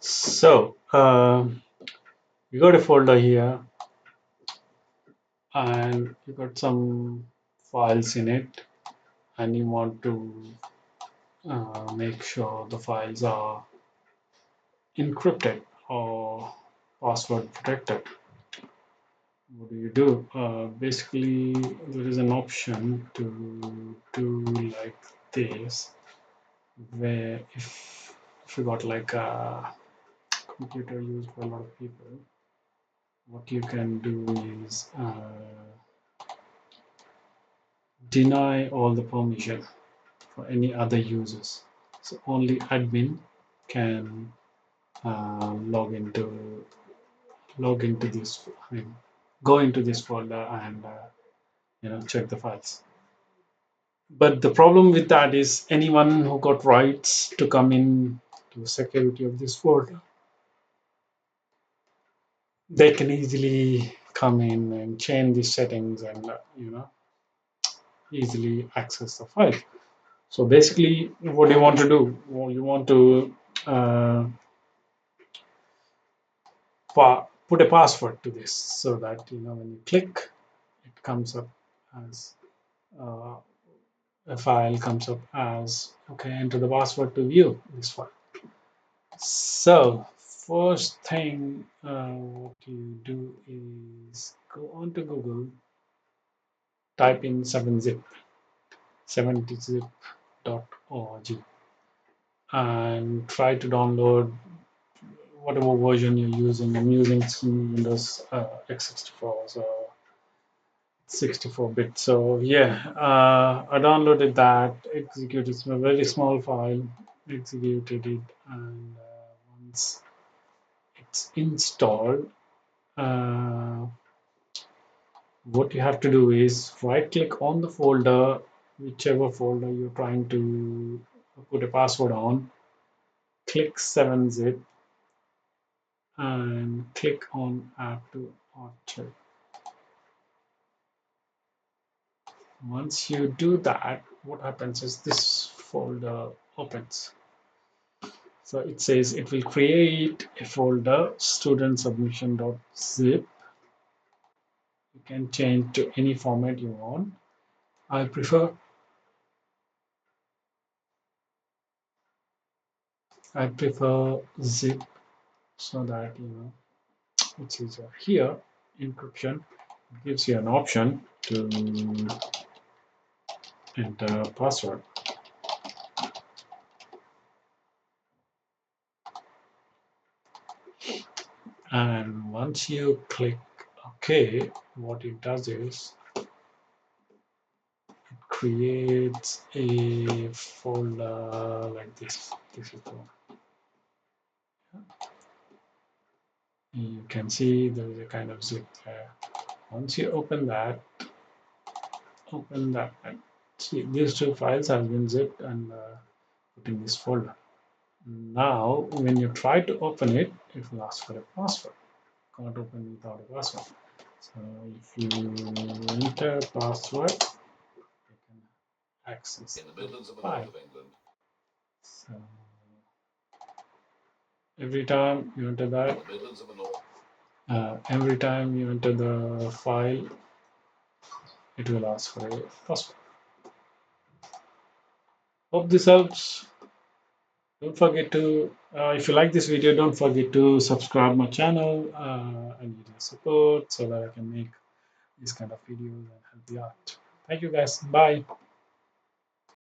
So you got a folder here, and you got some files in it, and you want to make sure the files are encrypted or password protected. What do you do? Basically, there is an option to do like this, where if you got like a computer used by a lot of people, what you can do is deny all the permission for any other users. So only admin can log into this, go into this folder and check the files. But the problem with that is anyone who got rights to come in to the security of this folder, they can easily come in and change the settings and easily access the file. So basically, what do you want to do? Well, you want to uh, put a password to this so that when you click, it comes up as uh, a file comes up as okay. Enter the password to view this file. So first thing what you do is go on to Google, type in 7zip, 7zip.org, and try to download whatever version you're using. I'm using Windows x64, so 64-bit. So yeah, I downloaded that, executed. It's a very small file, executed it, and once it's installed, uh, what you have to do is right click on the folder, whichever folder you're trying to put a password on, click 7zip and click on add to archive. Once you do that, what happens is this folder opens. So it says it will create a folder, student submission.zip. You can change to any format you want. I prefer zip, so that it's easier. Here, encryption gives you an option to enter a password. And once you click OK, what it does is creates a folder like this. This is the one. You can see there is a kind of zip there. Once you open that, and see these two files have been zipped and put in this folder. Now, when you try to open it, it will ask for a password. Can't open without a password. So if you enter password, you can access In the Midlands of the the file. north of England. So every time you enter that, In the Midlands of the north. every time you enter the file, it will ask for a password. Hope this helps. Don't forget to, if you like this video, don't forget to subscribe my channel. I need your support so that I can make these kind of videos and help you out. Thank you guys. Bye.